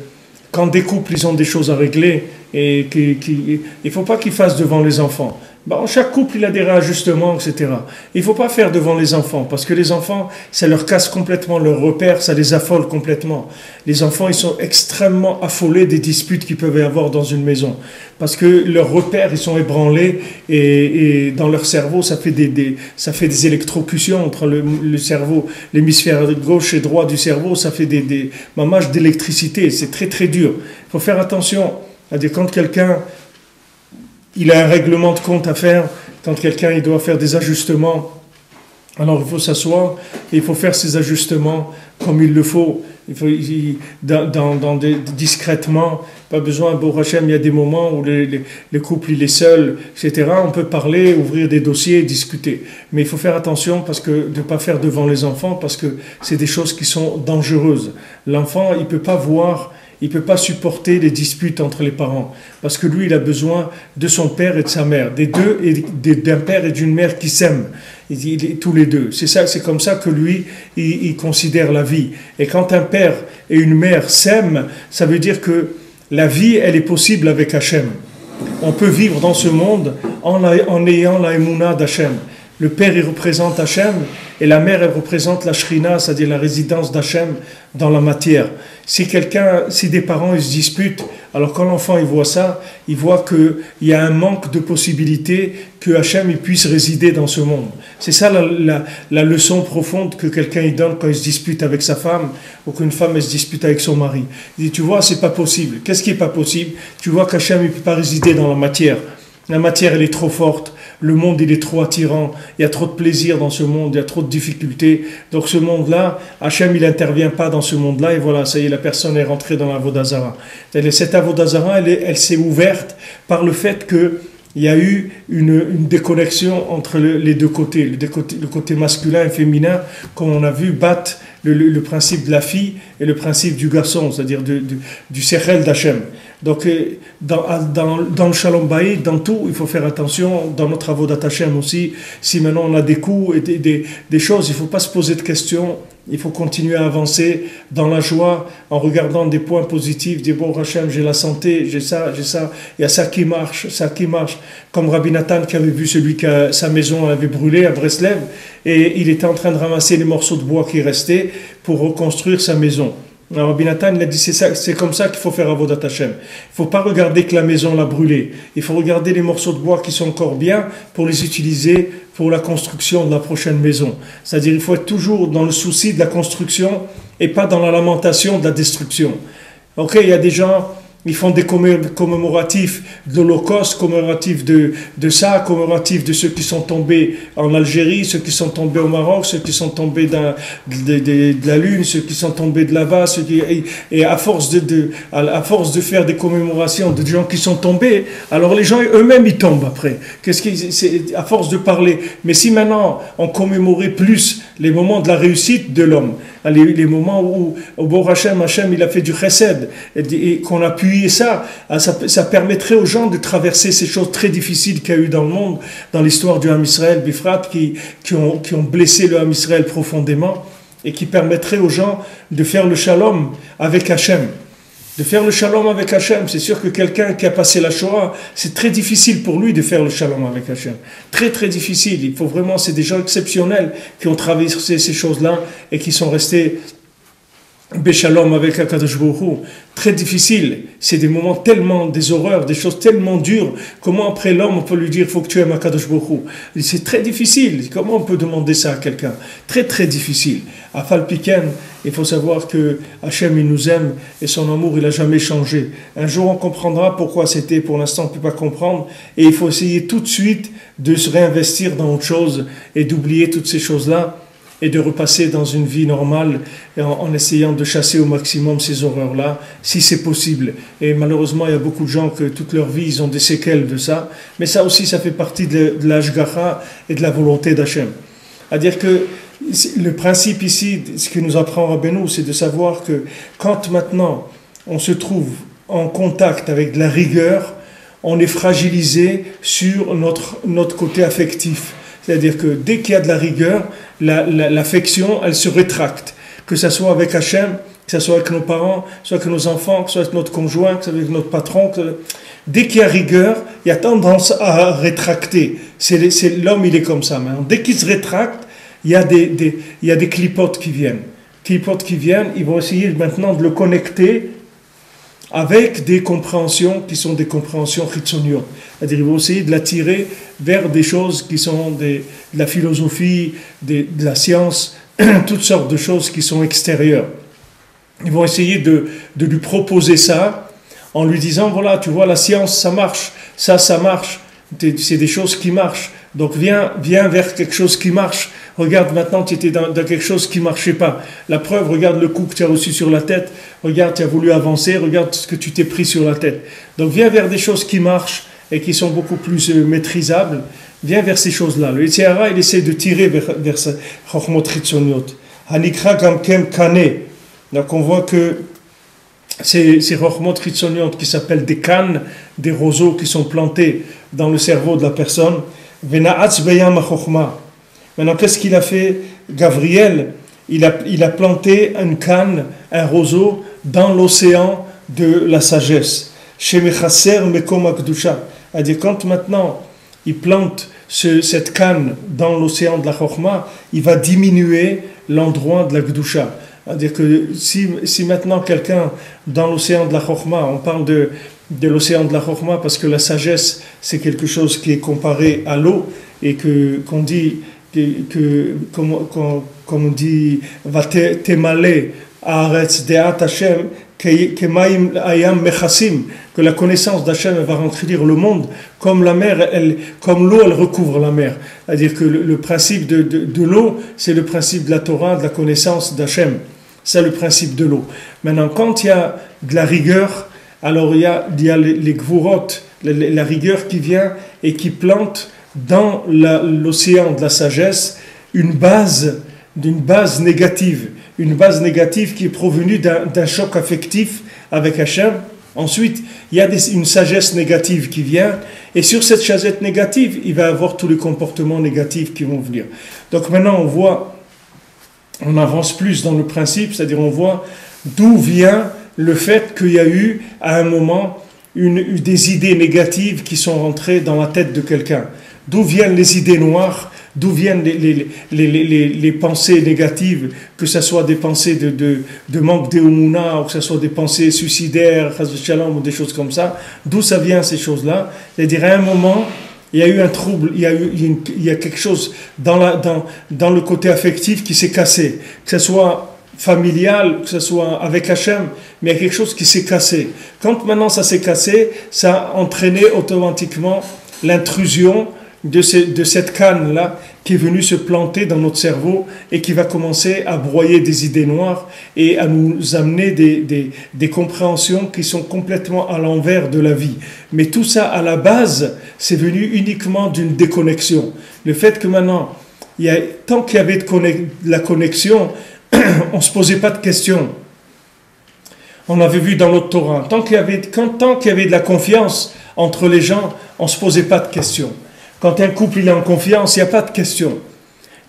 quand des couples ils ont des choses à régler, et il ne faut pas qu'ils fassent devant les enfants. Bon, chaque couple il a des réajustements, etc. Il ne faut pas faire devant les enfants, parce que les enfants, ça leur casse complètement leur repère, ça les affole complètement. Les enfants, ils sont extrêmement affolés des disputes qu'ils peuvent y avoir dans une maison. Parce que leurs repères, ils sont ébranlés, et dans leur cerveau, ça fait des électrocutions entre le cerveau, l'hémisphère gauche et droit du cerveau, ça fait des mamages d'électricité, c'est très très dur. Il faut faire attention. Quand quelqu'un il a un règlement de compte à faire, quand quelqu'un il doit faire des ajustements, alors il faut s'asseoir et il faut faire ces ajustements comme il le faut. Discrètement, pas besoin, bon Hachem, il y a des moments où le couple il est seul, etc. On peut parler, ouvrir des dossiers, discuter. Mais il faut faire attention de ne pas faire devant les enfants parce que c'est des choses qui sont dangereuses. L'enfant, il ne peut pas supporter les disputes entre les parents, parce que lui, il a besoin de son père et de sa mère, des deux, et d'un père et d'une mère qui s'aiment, tous les deux. C'est comme ça que lui, il considère la vie. Et quand un père et une mère s'aiment, ça veut dire que la vie, elle est possible avec Hachem. On peut vivre dans ce monde en ayant la émouna d'Hachem. Le père, il représente Hachem, et la mère, elle représente la Shrina, c'est-à-dire la résidence d'Hachem dans la matière. Si des parents ils se disputent, alors quand l'enfant il voit ça, il voit qu'il y a un manque de possibilités que Hachem il puisse résider dans ce monde. C'est ça la leçon profonde que quelqu'un il donne quand il se dispute avec sa femme ou qu'une femme elle se dispute avec son mari. Il dit, tu vois, c'est pas possible. Qu'est-ce qui est pas possible? Tu vois qu'Hachem il peut pas résider dans la matière. La matière, elle est trop forte. Le monde, il est trop attirant. Il y a trop de plaisir dans ce monde. Il y a trop de difficultés. Donc, ce monde-là, Hachem, il n'intervient pas dans ce monde-là. Et voilà, ça y est, la personne est rentrée dans l'Avodah Zarah. Cette Avodah Zarah, elle s'est ouverte par le fait qu'il y a eu une déconnexion entre les deux côtés. Le côté masculin et féminin, comme on a vu, battre le principe de la fille et le principe du garçon, c'est-à-dire du sechel d'Hachem. Donc, dans le Shalom Bayit, dans tout, il faut faire attention, dans notre Avodat Hashem aussi, si maintenant on a des coups et des choses, il ne faut pas se poser de questions, il faut continuer à avancer dans la joie, en regardant des points positifs, dire bon Hachem, j'ai la santé, j'ai ça, il y a ça qui marche, comme Rabbi Nathan qui avait vu celui que sa maison avait brûlé à Breslev, et il était en train de ramasser les morceaux de bois qui restaient pour reconstruire sa maison. Alors Rabbi Nathan, il a dit, c'est comme ça qu'il faut faire Avodat Hashem. Il ne faut pas regarder que la maison l'a brûlé. Il faut regarder les morceaux de bois qui sont encore bien pour les utiliser pour la construction de la prochaine maison. C'est-à-dire il faut être toujours dans le souci de la construction et pas dans la lamentation de la destruction. Ok, il y a des gens, ils font des commémoratifs de l'Holocauste, commémoratifs de ça, commémoratifs de ceux qui sont tombés en Algérie, ceux qui sont tombés au Maroc, ceux qui sont tombés de la Lune, ceux qui sont tombés de là-bas, et à force de faire des commémorations de gens qui sont tombés, alors les gens eux-mêmes ils tombent après. C'est à force de parler. Mais si maintenant on commémorait plus les moments de la réussite de l'homme, les moments où au Bor Hashem il a fait du chesed et qu'on appuie ça permettrait aux gens de traverser ces choses très difficiles qu'il y a eu dans le monde, dans l'histoire du Ham Israël, Bifrat, qui ont blessé le Ham Israël profondément et qui permettrait aux gens de faire le shalom avec Hachem. De faire le shalom avec Hachem. C'est sûr que quelqu'un qui a passé la Shoah, c'est très difficile pour lui de faire le shalom avec Hachem. Très très difficile. Il faut vraiment, c'est des gens exceptionnels qui ont traversé ces choses-là et qui sont restés Béchalom avec Akadosh Baruch Hu. Très difficile. C'est des moments tellement, des horreurs, des choses tellement dures. Comment après l'homme on peut lui dire, il faut que tu aimes Akadosh Baruch Hu? C'est très difficile. Comment on peut demander ça à quelqu'un? Très très difficile. À Falpiken, il faut savoir que Hachem il nous aime et son amour il n'a jamais changé. Un jour on comprendra pourquoi c'était, pour l'instant on ne peut pas comprendre, et il faut essayer tout de suite de se réinvestir dans autre chose et d'oublier toutes ces choses-là et de repasser dans une vie normale en essayant de chasser au maximum ces horreurs-là, si c'est possible. Et malheureusement, il y a beaucoup de gens que toute leur vie, ils ont des séquelles de ça, mais ça aussi, ça fait partie de l'Ashgacha et de la volonté d'Hachem. C'est-à-dire que le principe ici, ce que nous apprend Rabbeinu, c'est de savoir que quand maintenant on se trouve en contact avec de la rigueur, on est fragilisé sur notre côté affectif. C'est-à-dire que dès qu'il y a de la rigueur, l'affection, elle se rétracte. Que ce soit avec Hachem, que ce soit avec nos parents, que ce soit avec nos enfants, que ce soit avec notre conjoint, que ce soit avec notre patron. Dès qu'il y a rigueur, il y a tendance à rétracter. L'homme, il est comme ça. Maintenant. Dès qu'il se rétracte, il y a des clipotes qui viennent. Clipotes qui viennent, ils vont essayer maintenant de le connecter avec des compréhensions qui sont des compréhensions chitzoniot. C'est-à-dire ils vont essayer de l'attirer vers des choses qui sont de la philosophie, de la science, toutes sortes de choses qui sont extérieures. Ils vont essayer de lui proposer ça en lui disant, voilà, tu vois, la science, ça marche, ça marche, c'est des choses qui marchent. Donc viens vers quelque chose qui marche. Regarde, maintenant tu étais dans quelque chose qui ne marchait pas. La preuve, regarde le coup que tu as reçu sur la tête. Regarde, tu as voulu avancer. Regarde ce que tu t'es pris sur la tête. Donc viens vers des choses qui marchent et qui sont beaucoup plus maîtrisables. Viens vers ces choses-là. Le Yitzhara, il essaie de tirer vers sa Chochmot Chitzoniot. Hanikra Gamkem Kane. Donc on voit que ces Chochmot Chitzoniot qui s'appellent des cannes, des roseaux qui sont plantés dans le cerveau de la personne. Vena'atz Beyam HaChochma. Maintenant, qu'est-ce qu'il a fait? Gabriel, il a planté une canne, un roseau, dans l'océan de la sagesse. Shemechasser Mekom HaKdusha. C'est-à-dire, quand maintenant il plante cette canne dans l'océan de la Chochma, il va diminuer l'endroit de la Kdusha. C'est-à-dire que si maintenant quelqu'un, dans l'océan de la Chochma, on parle de l'océan de la Chochma parce que la sagesse, c'est quelque chose qui est comparé à l'eau et qu'on dit comme on dit, va temalé haaretz de'at Hashem kemaim ayam mechassim, que la connaissance d'Hachem va remplir le monde comme la mer, comme l'eau elle recouvre la mer. C'est-à-dire que le principe de l'eau, c'est le principe de la Torah, de la connaissance d'Hachem. C'est le principe de l'eau. Maintenant, quand il y a de la rigueur, alors il y a les gvurot, la rigueur qui vient et qui plante dans l'océan de la sagesse une base négative qui est provenue d'un choc affectif avec Hachem. Ensuite, il y a une sagesse négative qui vient, et sur cette sagesse négative, il va y avoir tous les comportements négatifs qui vont venir. Donc maintenant, on avance plus dans le principe, c'est-à-dire on voit d'où vient le fait qu'il y a eu, à un moment, des idées négatives qui sont rentrées dans la tête de quelqu'un. D'où viennent les idées noires, d'où viennent les pensées négatives, que ce soit des pensées de manque d'émouna, ou que ce soit des pensées suicidaires, ou des choses comme ça. D'où ça vient ces choses-là? C'est-à-dire à un moment, il y a eu un trouble, il y a quelque chose dans le côté affectif qui s'est cassé, que ce soit familial, que ce soit avec Hachem, mais il y a quelque chose qui s'est cassé. Quand maintenant ça s'est cassé, ça a entraîné automatiquement l'intrusion de cette canne-là qui est venue se planter dans notre cerveau et qui va commencer à broyer des idées noires et à nous amener des compréhensions qui sont complètement à l'envers de la vie. Mais tout ça, à la base, c'est venu uniquement d'une déconnexion. Le fait que maintenant, tant qu'il y avait de la connexion, on ne se posait pas de questions. On avait vu dans notre Torah, tant qu'il y avait de la confiance entre les gens, on ne se posait pas de questions. Quand un couple il est en confiance, il n'y a pas de question.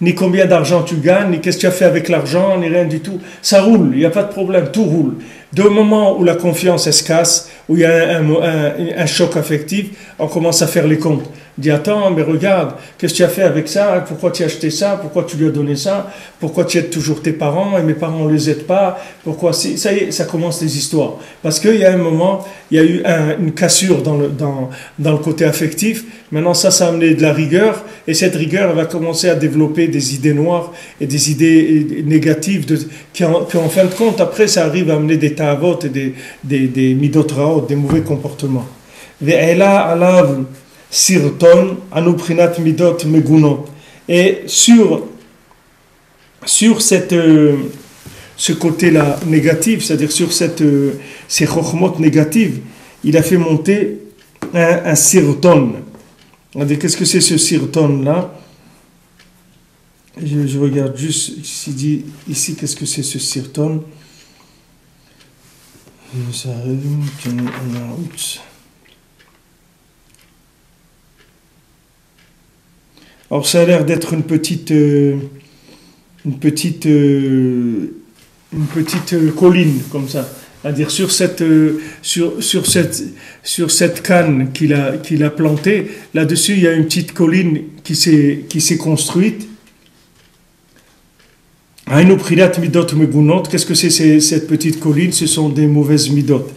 Ni combien d'argent tu gagnes, ni qu'est-ce que tu as fait avec l'argent, ni rien du tout. Ça roule, il n'y a pas de problème, tout roule. Au moment où la confiance elle se casse, où il y a un choc affectif, on commence à faire les comptes. On dit, attends, mais regarde, qu'est-ce que tu as fait avec ça? Pourquoi tu as acheté ça? Pourquoi tu lui as donné ça? Pourquoi tu aides toujours tes parents et mes parents ne les aident pas? Pourquoi ça y est, ça commence les histoires. Parce qu'il y a un moment, il y a eu une cassure dans le côté affectif. Maintenant, ça a amené de la rigueur. Et cette rigueur, elle va commencer à développer des idées noires et des idées négatives qui en fin de compte, après, ça arrive à amener des ta'avot et des midot raot, des mauvais comportements. Ve'ela alav sirton anuprinat midot megunot. Et sur ce côté-là négatif, c'est-à-dire sur ces chokhmot négatives, il a fait monter un sirton. Qu'est-ce que c'est ce sirton-là? Je regarde juste ici, qu'est-ce que c'est ce sirton? Alors ça a l'air d'être une petite colline comme ça, c'est-à-dire sur cette canne qu'il a plantée, là-dessus il y a une petite colline qui s'est construite. Qu'est-ce que c'est cette petite colline? Ce sont des mauvaises midot.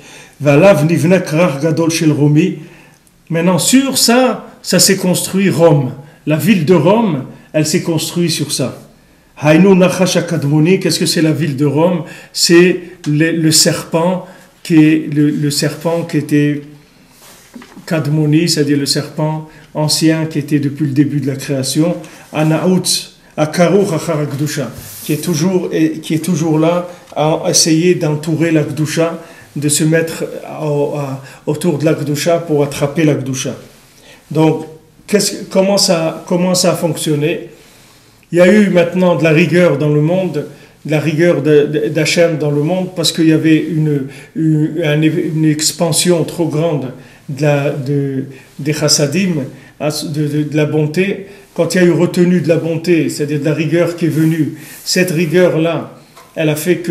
Maintenant sur ça s'est construit Rome. La ville de Rome, elle s'est construite sur ça. Qu'est-ce que c'est la ville de Rome? C'est le serpent le serpent qui était Kadmoni, c'est-à-dire le serpent ancien qui était depuis le début de la création, Anaout, Akaruch Achar Akdusha, qui est toujours là à essayer d'entourer la Kdusha, de se mettre autour de la Kdusha pour attraper la Kdusha. Donc, comment ça a fonctionné? Il y a eu maintenant de la rigueur dans le monde, de la rigueur d'Hachem dans le monde, parce qu'il y avait une expansion trop grande des chassadim, de la bonté. Quand il y a eu retenue de la bonté, c'est-à-dire de la rigueur qui est venue, cette rigueur-là, elle a fait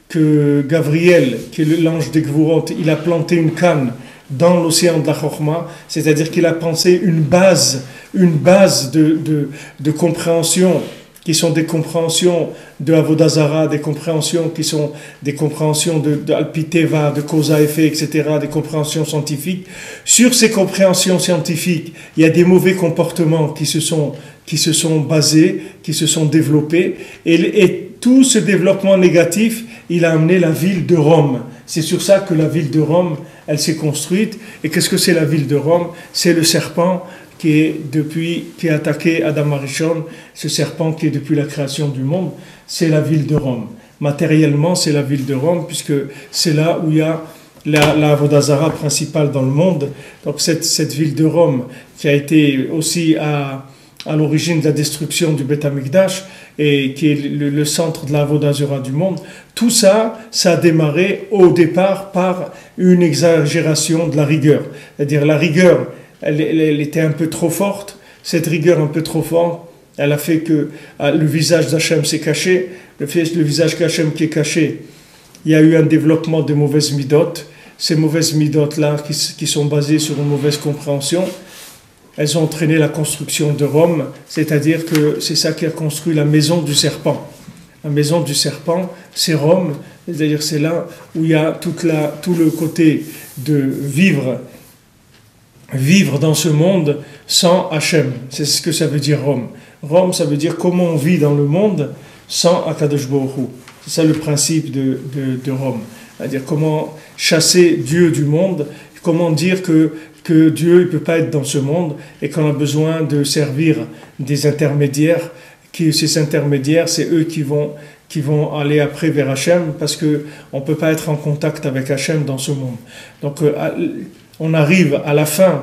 que Gabriel, qui est l'ange des Gvurot, il a planté une canne dans l'océan de la Chokhmah, c'est-à-dire qu'il a pensé une base de compréhension, qui sont des compréhensions de Avodah Zarah, des compréhensions qui sont des compréhensions de Alpiteva, de cause à effet, etc., des compréhensions scientifiques. Sur ces compréhensions scientifiques, il y a des mauvais comportements qui se sont basés, qui se sont développés, et tout ce développement négatif, il a amené la ville de Rome. C'est sur ça que la ville de Rome, elle s'est construite. Et qu'est-ce que c'est la ville de Rome? C'est le serpent qui a attaqué Adam Arishon, ce serpent qui est depuis la création du monde, c'est la ville de Rome. Matériellement, c'est la ville de Rome, puisque c'est là où il y a la Avodah Zarah principale dans le monde. Donc cette ville de Rome, qui a été aussi à l'origine de la destruction du Beth Amikdash, et qui est le centre de la Avodah Zarah du monde, tout ça, ça a démarré au départ par une exagération de la rigueur. C'est-à-dire la rigueur, elle était un peu trop forte. Cette rigueur un peu trop forte, elle a fait que le visage d'Hachem s'est caché. Le visage d'Hachem qui est caché, il y a eu un développement de mauvaises midotes. Ces mauvaises midotes-là, qui sont basées sur une mauvaise compréhension, elles ont entraîné la construction de Rome, c'est-à-dire que c'est ça qui a construit la maison du serpent. La maison du serpent, c'est Rome, c'est-à-dire c'est là où il y a tout le côté de vivre vivre dans ce monde sans Hachem. C'est ce que ça veut dire Rome. Rome, ça veut dire comment on vit dans le monde sans Akadosh Baruch Hu. C'est ça le principe de Rome. C'est-à-dire comment chasser Dieu du monde, comment dire que Dieu ne peut pas être dans ce monde et qu'on a besoin de servir des intermédiaires, ces intermédiaires, c'est eux qui vont aller après vers Hachem parce qu'on ne peut pas être en contact avec Hachem dans ce monde. Donc on arrive à la fin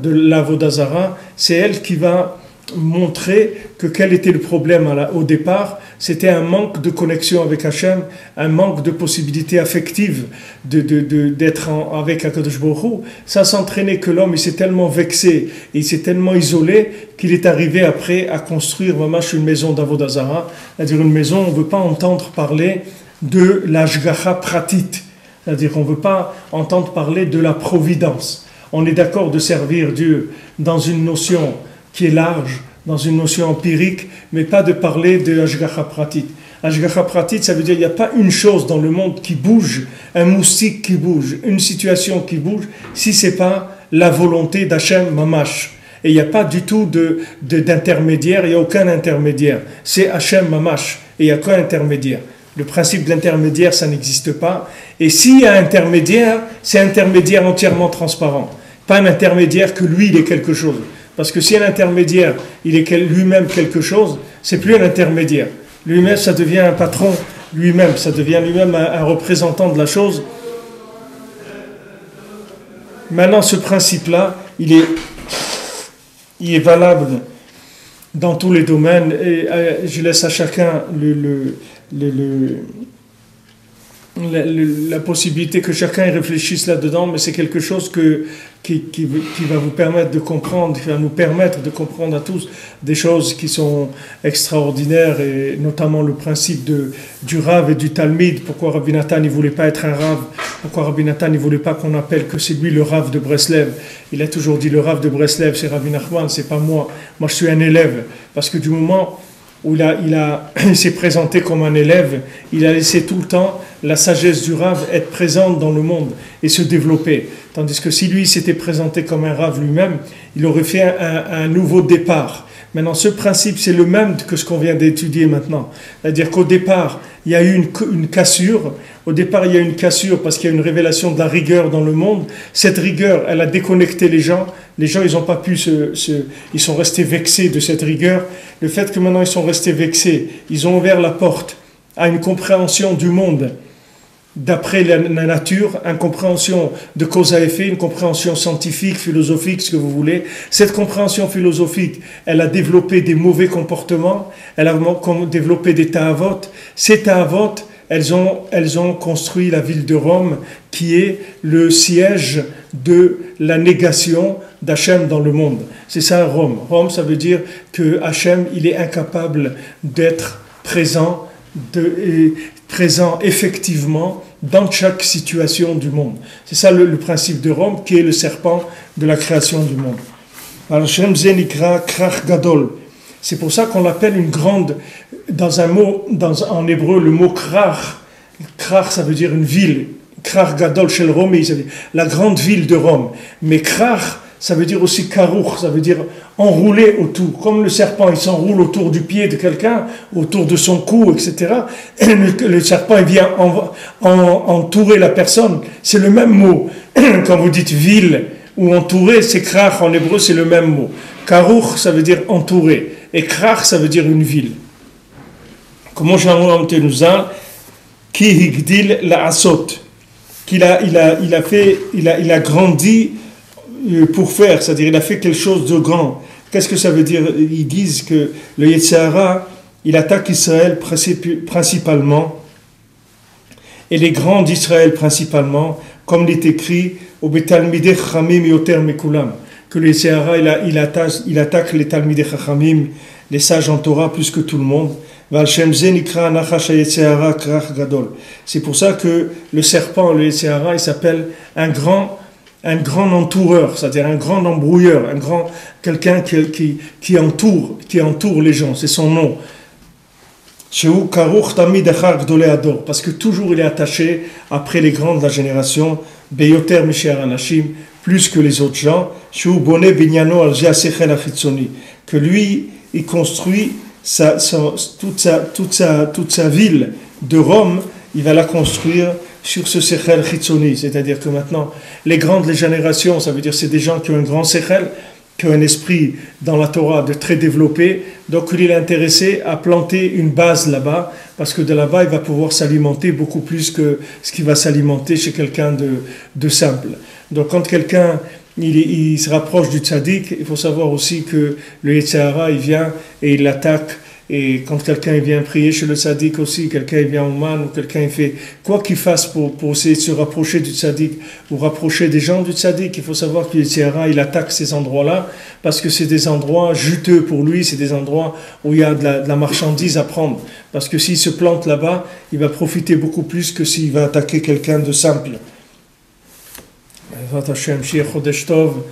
de l'Avodah Zarah, c'est elle qui va montrer que quel était le problème au départ. C'était un manque de connexion avec Hachem, un manque de possibilité affective d'être avec Akadosh Baruch Hu. Ça s'entraînait que l'homme il s'est tellement vexé, il s'est tellement isolé qu'il est arrivé après à construire vraiment une maison d'Avodah Zarah, c'est-à-dire une maison où on ne veut pas entendre parler de l'Ashgacha Pratit, c'est-à-dire qu'on ne veut pas entendre parler de la providence. On est d'accord de servir Dieu dans une notion qui est large, dans une notion empirique, mais pas de parler de Ashgacha Pratit. Ashgacha Pratit, ça veut dire qu'il n'y a pas une chose dans le monde qui bouge, un moustique qui bouge, une situation qui bouge, si ce n'est pas la volonté d'Hachem Mamash. Et il n'y a pas du tout d'intermédiaire, il n'y a aucun intermédiaire. C'est Hachem Mamash, et il n'y a qu'un intermédiaire. Le principe de l'intermédiaire, ça n'existe pas. Et s'il y a un intermédiaire, c'est un intermédiaire entièrement transparent. Pas un intermédiaire que lui, il est quelque chose. Parce que si un intermédiaire, il est lui-même quelque chose, c'est plus un intermédiaire. Lui-même, ça devient un patron, lui-même, ça devient lui-même un représentant de la chose. Maintenant, ce principe-là, il est valable dans tous les domaines. Et je laisse à chacun la possibilité que chacun y réfléchisse là-dedans, mais c'est quelque chose qui va vous permettre de comprendre, qui va nous permettre de comprendre à tous des choses qui sont extraordinaires, et notamment le principe du Rav et du Talmid. Pourquoi Rabbi Nathan ne voulait pas être un Rav? Pourquoi Rabbi Nathan ne voulait pas qu'on appelle que c'est lui le Rav de Breslev? Il a toujours dit le Rav de Breslev, c'est Rabbi Nachman, c'est pas moi. Moi, je suis un élève. Parce que du moment où il s'est présenté comme un élève, il a laissé tout le temps la sagesse du Rav être présente dans le monde et se développer. Tandis que si lui s'était présenté comme un Rav lui-même, il aurait fait un nouveau départ. Maintenant, ce principe, c'est le même que ce qu'on vient d'étudier maintenant. C'est-à-dire qu'au départ, il y a eu une cassure. Au départ, il y a eu une cassure parce qu'il y a une révélation de la rigueur dans le monde. Cette rigueur, elle a déconnecté les gens. Les gens, ils n'ont pas pu ils sont restés vexés de cette rigueur. Le fait que maintenant, ils sont restés vexés, ils ont ouvert la porte à une compréhension du monde d'après la nature, une compréhension de cause à effet, une compréhension scientifique, philosophique, ce que vous voulez. Cette compréhension philosophique, elle a développé des mauvais comportements, elle a développé des ta'avot. Ces ta'avot, elles ont construit la ville de Rome, qui est le siège de la négation d'Hachem dans le monde. C'est ça Rome. Rome, ça veut dire que Hachem, il est incapable d'être présent effectivement dans chaque situation du monde. C'est ça le principe de Rome, qui est le serpent de la création du monde. Alors, Shem Zenikra Krach Gadol. C'est pour ça qu'on l'appelle une grande, en hébreu, le mot Krach. Krach, ça veut dire une ville. Krach Gadol Shel Romi, ça veut dire la grande ville de Rome. Mais Krach, ça veut dire aussi karouch, ça veut dire enrouler autour. Comme le serpent, il s'enroule autour du pied de quelqu'un, autour de son cou, etc. Et le serpent, il vient entourer la personne. C'est le même mot. Quand vous dites ville ou entourer, c'est krach en hébreu, c'est le même mot. Karouch, ça veut dire entourer. Et krach, ça veut dire une ville. Comment Jean-Louis Tenouza, qui higdil la asot, il a grandi pour faire, c'est-à-dire il a fait quelque chose de grand. Qu'est-ce que ça veut dire? Ils disent que le Yetzer Hara, il attaque Israël principalement, et les grands d'Israël principalement, comme il est écrit au Betalmidei Chachamim Yoter Mekulam, que le Yetzer Hara, il attaque les Talmidei Chachamim, les sages en Torah plus que tout le monde. C'est pour ça que le serpent, le Yetzer Hara, il s'appelle un grand entoureur, c'est-à-dire un grand embrouilleur, quelqu'un qui entoure les gens, c'est son nom. Parce que toujours il est attaché après les grands de la génération, Beyoter Misher Anashim, plus que les autres gens, que lui, il construit toute sa ville de Rome, il va la construire sur ce sechel chitzoni, c'est-à-dire que maintenant, les générations, ça veut dire c'est des gens qui ont un grand sechel, qui ont un esprit dans la Torah de très développé, donc il est intéressé à planter une base là-bas, parce que de là-bas, il va pouvoir s'alimenter beaucoup plus que ce qui va s'alimenter chez quelqu'un de simple. Donc quand quelqu'un il se rapproche du tzaddik, il faut savoir aussi que le Yetzer Hara, il vient et il l'attaque. Et quand quelqu'un vient prier chez le tzaddik aussi, quelqu'un vient au man, ou quelqu'un fait quoi qu'il fasse pour essayer de se rapprocher du tzaddik ou rapprocher des gens du tzaddik, il faut savoir que le Yetzer Hara, il attaque ces endroits-là parce que c'est des endroits juteux pour lui, c'est des endroits où il y a de la marchandise à prendre. Parce que s'il se plante là-bas, il va profiter beaucoup plus que s'il va attaquer quelqu'un de simple. Hashem, Shir Chodesh Tov,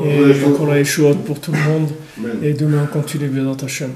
et pour la Yeshuot pour tout le monde. Et demain on continue, Hashem.